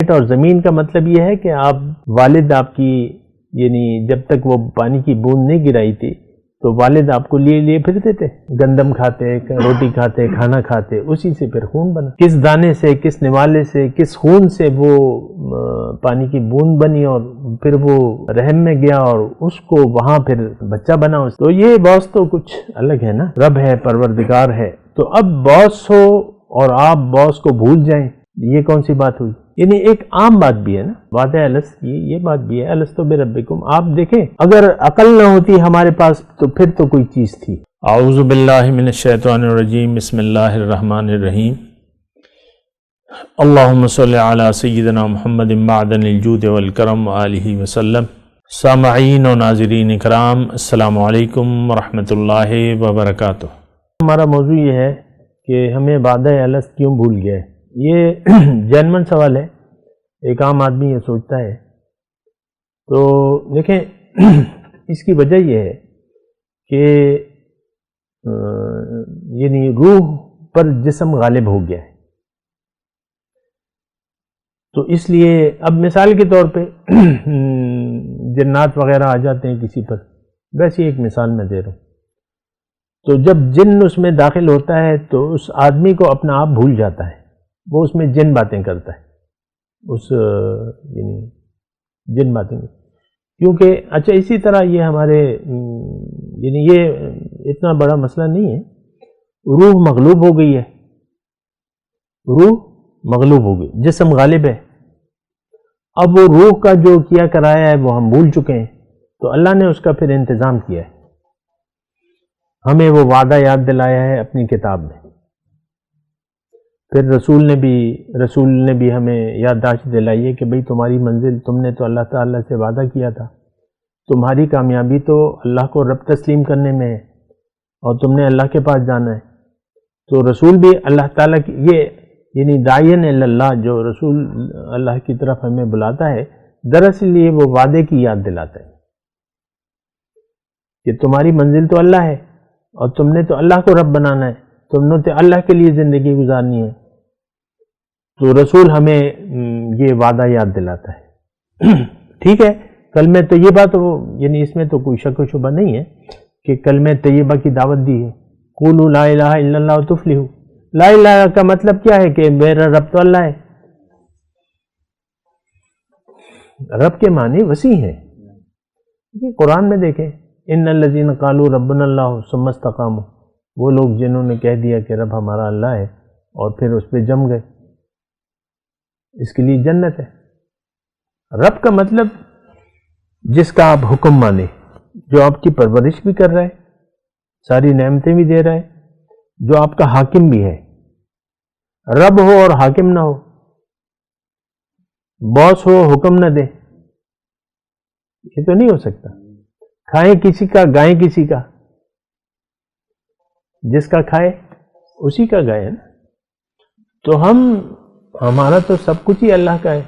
اور زمین کا مطلب یہ ہے کہ آپ والد آپ کی، یعنی جب تک وہ پانی کی بوند نہیں گرائی تھی تو والد آپ کو لیے پھرتے تھے، گندم کھاتے، روٹی کھاتے، کھانا کھاتے، اسی سے پھر خون بنا، کس دانے سے، کس نوالے سے، کس خون سے وہ پانی کی بوند بنی اور پھر وہ رحم میں گیا اور اس کو وہاں پھر بچہ بنا. تو یہ باس تو کچھ الگ ہے نا، رب ہے، پروردگار ہے. تو اب باس ہو اور آپ باس کو بھول جائیں، یہ کون سی بات ہوئی؟ یعنی ایک عام بات بھی ہے نا، وعدہ الست کی یہ بات بھی ہے، الستو بربکم. آپ دیکھیں اگر عقل نہ ہوتی ہمارے پاس تو پھر تو کوئی چیز تھی. اعوذ باللہ من الشیطان الرجیم، بسم اللہ الرحمن الرحیم. اللہم صلی علی سیدنا محمد معدن الجود والکرم وآلہ وسلم. سامعین و ناظرین اکرام، السلام علیکم ورحمۃ اللہ وبرکاتہ. ہمارا موضوع یہ ہے کہ ہمیں وعدہ الست کیوں بھول گئے. یہ جینون سوال ہے، ایک عام آدمی یہ سوچتا ہے. تو دیکھیں اس کی وجہ یہ ہے کہ یعنی روح پر جسم غالب ہو گیا ہے. تو اس لیے اب مثال کے طور پہ جنات وغیرہ آ جاتے ہیں کسی پر، ویسے ایک مثال میں دے رہا ہوں. تو جب جن اس میں داخل ہوتا ہے تو اس آدمی کو اپنا آپ بھول جاتا ہے، وہ اس میں جن باتیں کرتا ہے، اس یعنی جن باتیں. کیونکہ اچھا اسی طرح یہ ہمارے یعنی یہ اتنا بڑا مسئلہ نہیں ہے. روح مغلوب ہو گئی ہے، روح مغلوب ہو گئی، جسم غالب ہے. اب وہ روح کا جو کیا کرایا ہے وہ ہم بھول چکے ہیں. تو اللہ نے اس کا پھر انتظام کیا ہے، ہمیں وہ وعدہ یاد دلایا ہے اپنی کتاب میں. پھر رسول نے بھی ہمیں یادداشت دلائی ہے کہ بھئی تمہاری منزل، تم نے تو اللہ تعالیٰ سے وعدہ کیا تھا، تمہاری کامیابی تو اللہ کو رب تسلیم کرنے میں ہے اور تم نے اللہ کے پاس جانا ہے. تو رسول بھی اللہ تعالیٰ کی، یہ یعنی داعین اللہ، جو رسول اللہ کی طرف ہمیں بلاتا ہے، دراصل یہ وہ وعدے کی یاد دلاتا ہے کہ تمہاری منزل تو اللہ ہے اور تم نے تو اللہ کو رب بنانا ہے، تم نے تو اللہ کے لیے زندگی گزارنی ہے. تو رسول ہمیں یہ وعدہ یاد دلاتا ہے. ٹھیک ہے، کلمہ طیبہ تو یعنی اس میں تو کوئی شک و شبہ نہیں ہے کہ کلمہ طیبہ کی دعوت دی ہے. قولوا لا الہ الا اللہ تفلحوا. لا الہ کا مطلب کیا ہے کہ میرا رب تو اللہ ہے. رب کے معنی وسیع ہیں. قرآن میں دیکھیں، ان الذین قالوا ربنا اللہ ثم استقاموا، وہ لوگ جنہوں نے کہہ دیا کہ رب ہمارا اللہ ہے اور پھر اس پہ جم گئے، اس کے لیے جنت ہے. رب کا مطلب جس کا آپ حکم مانے، جو آپ کی پرورش بھی کر رہا ہے، ساری نعمتیں بھی دے رہا ہے، جو آپ کا حاکم بھی ہے. رب ہو اور حاکم نہ ہو، باس ہو حکم نہ دے، یہ تو نہیں ہو سکتا. کھائیں کسی کا، گائیں کسی کا، جس کا کھائے اسی کا گائے نا. تو ہمارا تو سب کچھ ہی اللہ کا ہے،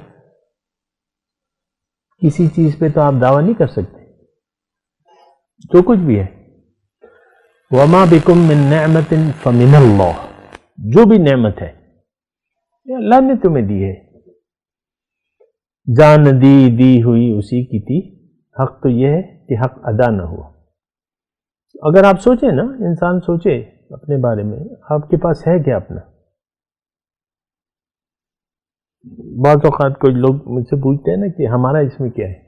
کسی چیز پہ تو آپ دعویٰ نہیں کر سکتے. جو کچھ بھی ہے، وَمَا بِكُم مِّن نِعْمَةٍ فَمِنَ اللَّهِ، جو بھی نعمت ہے یہ اللہ نے تمہیں دی ہے. جان دی ہوئی اسی کی تھی. حق تو یہ ہے کہ حق ادا نہ ہوا. اگر آپ سوچیں نا، انسان سوچے اپنے بارے میں، آپ کے پاس ہے کیا اپنا؟ بعض اوقات کوئی لوگ مجھ سے پوچھتے ہیں نا کہ ہمارا اس میں کیا ہے،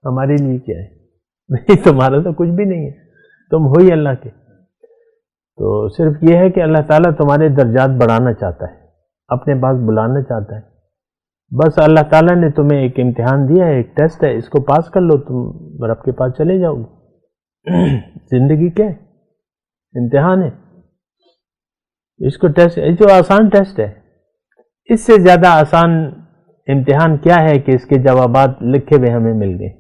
ہمارے لیے کیا ہے. نہیں، تمہارا تو کچھ بھی نہیں ہے، تم ہو ہی اللہ کے. تو صرف یہ ہے کہ اللہ تعالیٰ تمہارے درجات بڑھانا چاہتا ہے، اپنے پاس بلانا چاہتا ہے. بس اللہ تعالیٰ نے تمہیں ایک امتحان دیا ہے، ایک ٹیسٹ ہے، اس کو پاس کر لو، تم رب کے پاس چلے جاؤ گے. زندگی کیا ہے؟ امتحان ہے. اس کو ٹیسٹ، جو آسان ٹیسٹ ہے، اس سے زیادہ آسان امتحان کیا ہے کہ اس کے جوابات لکھے ہوئے ہمیں مل گئے.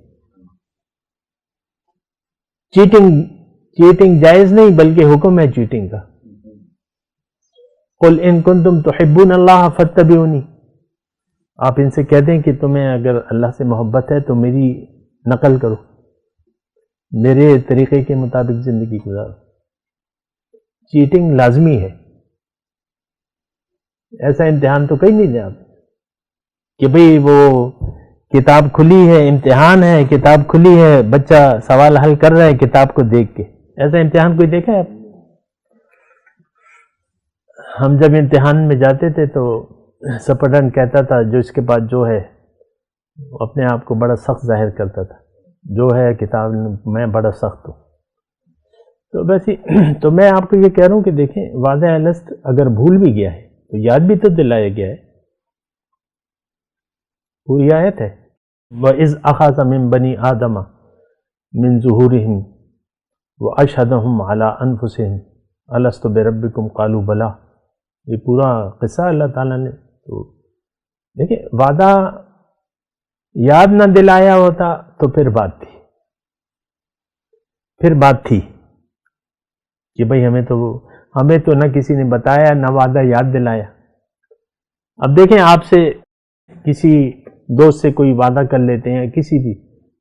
چیٹنگ جائز نہیں بلکہ حکم ہے چیٹنگ کا. قل ان کنتم تحبون اللہ فاتبعونی، آپ ان سے کہہ دیں کہ تمہیں اگر اللہ سے محبت ہے تو میری نقل کرو، میرے طریقے کے مطابق زندگی گزارو. چیٹنگ لازمی ہے. ایسا امتحان تو کہیں نہیں جا. کہ بھئی وہ کتاب کھلی ہے، امتحان ہے، کتاب کھلی ہے، بچہ سوال حل کر رہا ہے کتاب کو دیکھ کے. ایسا امتحان کوئی دیکھا ہے آپ؟ ہم جب امتحان میں جاتے تھے تو سپرڈنٹ کہتا تھا جو اس کے بعد جو ہے وہ اپنے آپ کو بڑا سخت ظاہر کرتا تھا، جو ہے کتاب میں بڑا سخت ہوں. تو ویسے تو میں آپ کو یہ کہہ رہا ہوں کہ دیکھیں وعدہ الست اگر بھول بھی گیا ہے تو یاد بھی تو دلایا گیا ہے. پوری آیت ہے وَإِذْ أَخَذَ مِن بَنِي آدَمَ مِن ظُهُورِهِمْ وَأَشْهَدَهُمْ عَلَىٰ أَنفُسِهِمْ أَلَسْتُ بِرَبِّكُمْ قَالُوا بَلَىٰ. یہ پورا قصہ اللہ تعالیٰ نے تو دیکھیں وعدہ یاد نہ دلایا ہوتا تو پھر بات تھی کہ بھئی ہمیں تو نہ کسی نے بتایا نہ وعدہ یاد دلایا. اب دیکھیں آپ سے کسی دوست سے کوئی وعدہ کر لیتے ہیں کسی بھی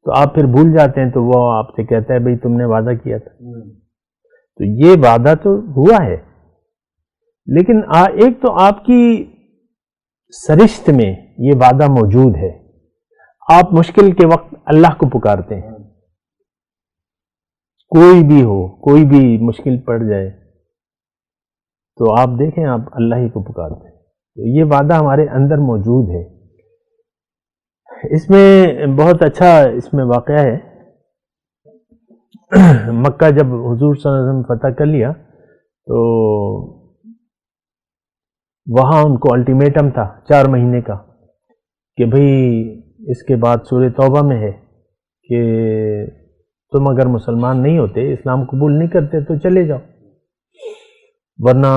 تو آپ پھر بھول جاتے ہیں تو وہ آپ سے کہتا ہے بھئی تم نے وعدہ کیا تھا. تو یہ وعدہ تو ہوا ہے لیکن ایک تو آپ کی سرشت میں یہ وعدہ موجود ہے. آپ مشکل کے وقت اللہ کو پکارتے ہیں، کوئی بھی ہو کوئی بھی مشکل پڑ جائے تو آپ دیکھیں آپ اللہ ہی کو پکارتے ہیں. تو یہ وعدہ ہمارے اندر موجود ہے. اس میں بہت اچھا اس میں واقعہ ہے. مکہ جب حضور صلی اللہ علیہ وسلم فتح کر لیا تو وہاں ان کو الٹیمیٹم تھا 4 مہینے کا کہ بھئی اس کے بعد سورہ توبہ میں ہے کہ تم اگر مسلمان نہیں ہوتے اسلام قبول نہیں کرتے تو چلے جاؤ ورنہ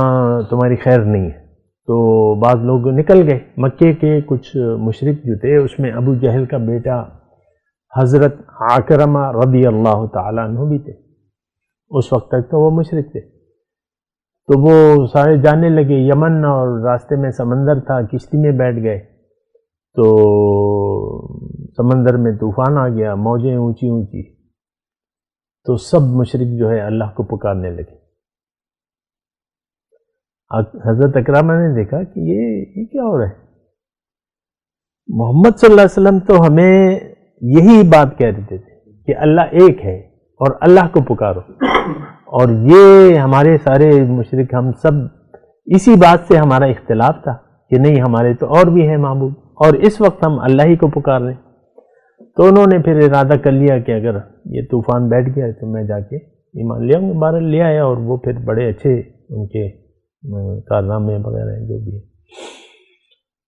تمہاری خیر نہیں ہے. تو بعض لوگ نکل گئے. مکے کے کچھ مشرک جو تھے اس میں ابو جہل کا بیٹا حضرت عکرمہ رضی اللہ تعالیٰ عنہ بھی تھے. اس وقت تک تو وہ مشرک تھے. تو وہ سارے جانے لگے یمن اور راستے میں سمندر تھا کشتی میں بیٹھ گئے تو سمندر میں طوفان آ گیا موجیں اونچی اونچی تو سب مشرک جو ہے اللہ کو پکارنے لگے. حضرت اکرمہ نے دیکھا کہ یہ کیا ہو رہا ہے. محمد صلی اللہ علیہ وسلم تو ہمیں یہی بات کہہ دیتے تھے کہ اللہ ایک ہے اور اللہ کو پکارو اور یہ ہمارے سارے مشرک ہم سب اسی بات سے ہمارا اختلاف تھا کہ نہیں ہمارے تو اور بھی ہیں معبود اور اس وقت ہم اللہ ہی کو پکار رہے ہیں. تو انہوں نے پھر ارادہ کر لیا کہ اگر یہ طوفان بیٹھ گیا تو میں جا کے ایمان لے آؤں گا. بہرحال لے آیا اور وہ پھر بڑے اچھے ان کے کارنامے وغیرہ جو بھی ہے.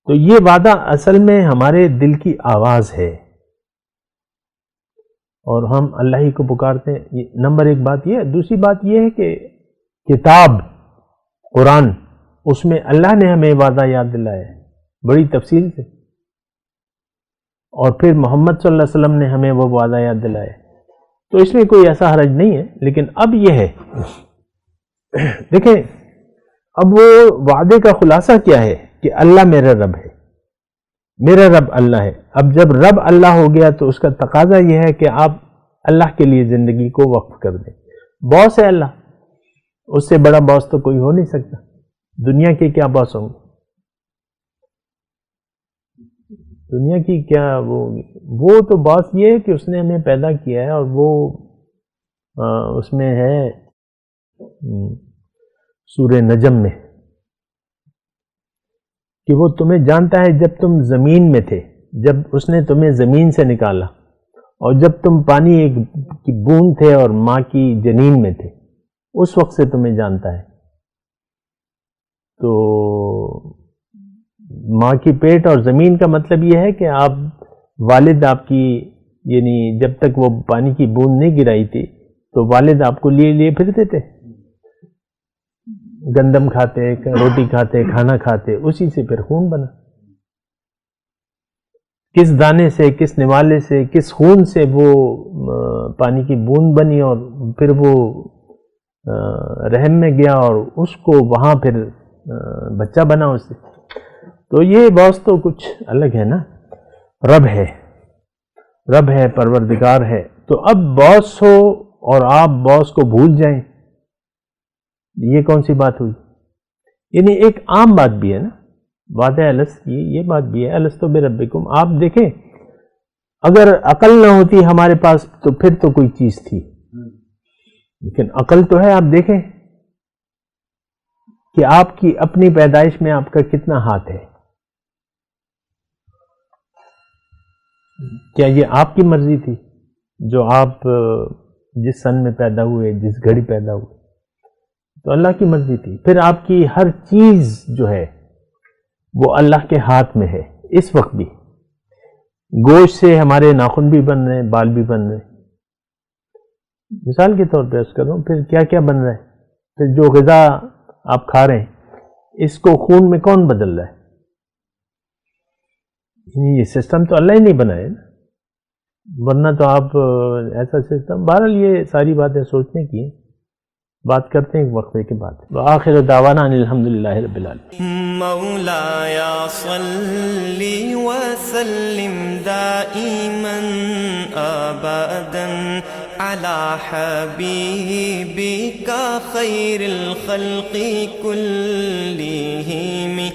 تو یہ وعدہ اصل میں ہمارے دل کی آواز ہے اور ہم اللہ ہی کو پکارتے ہیں. نمبر 1 بات یہ ہے. دوسری بات یہ ہے کہ کتاب قرآن اس میں اللہ نے ہمیں وعدہ یاد دلایا ہے بڑی تفصیل سے اور پھر محمد صلی اللہ علیہ وسلم نے ہمیں وہ وعدہ یاد دلایا ہے. تو اس میں کوئی ایسا حرج نہیں ہے. لیکن اب یہ ہے دیکھیں اب وہ وعدے کا خلاصہ کیا ہے کہ اللہ میرا رب ہے میرا رب اللہ ہے. اب جب رب اللہ ہو گیا تو اس کا تقاضا یہ ہے کہ آپ اللہ کے لیے زندگی کو وقف کر دیں. باس ہے اللہ, اس سے بڑا باس تو کوئی ہو نہیں سکتا. دنیا کے کیا باس ہوں گے, دنیا کی کیا وہ تو باس یہ ہے کہ اس نے ہمیں پیدا کیا ہے, اور وہ اس میں ہے سورہ نجم میں کہ وہ تمہیں جانتا ہے جب تم زمین میں تھے, جب اس نے تمہیں زمین سے نکالا, اور جب تم پانی کی بوند تھے اور ماں کی جنین میں تھے, اس وقت سے تمہیں جانتا ہے. تو ماں کی پیٹ اور زمین کا مطلب یہ ہے کہ آپ والد آپ کی یعنی جب تک وہ پانی کی بوند نہیں گرائی تھی تو والد آپ کو لیے پھرتے تھے, گندم کھاتے, روٹی کھاتے, کھانا کھاتے, اسی سے پھر خون بنا. کس دانے سے, کس نوالے سے, کس خون سے وہ پانی کی بوند بنی اور پھر وہ رحم میں گیا اور اس کو وہاں پھر بچہ بنا اس سے. تو یہ باس تو کچھ الگ ہے نا, رب ہے, پروردگار ہے. تو اب باس ہو اور آپ باس کو بھول جائیں, یہ کون سی بات ہوئی؟ یعنی ایک عام بات بھی ہے نا بات ہے الست کی، یہ بات بھی ہے الست بربکم. آپ دیکھیں اگر عقل نہ ہوتی ہمارے پاس تو پھر تو کوئی چیز تھی، لیکن عقل تو ہے. آپ دیکھیں کہ آپ کی اپنی پیدائش میں آپ کا کتنا ہاتھ ہے. کیا یہ آپ کی مرضی تھی جو آپ جس سن میں پیدا ہوئے، جس گھڑی پیدا ہوئے؟ تو اللہ کی مرضی تھی. پھر آپ کی ہر چیز جو ہے وہ اللہ کے ہاتھ میں ہے. اس وقت بھی گوشت سے ہمارے ناخن بھی بن رہے ہیں، بال بھی بن رہے ہیں. مثال کے طور پہ عرض کروں، پھر کیا کیا بن رہا ہے؟ پھر جو غذا آپ کھا رہے ہیں اس کو خون میں کون بدل رہا ہے؟ یہ سسٹم تو اللہ ہی نہیں بنائے نا، ورنہ تو آپ ایسا سسٹم. بہرحال یہ ساری باتیں سوچنے کی ہیں. بات کرتے ہیں ایک وقفے کے بعد. وآخر دعوانا ان الحمدللہ رب العالمین. مولاي صل وسلم دائما ابدا على حبيبك خير الخلق كلهم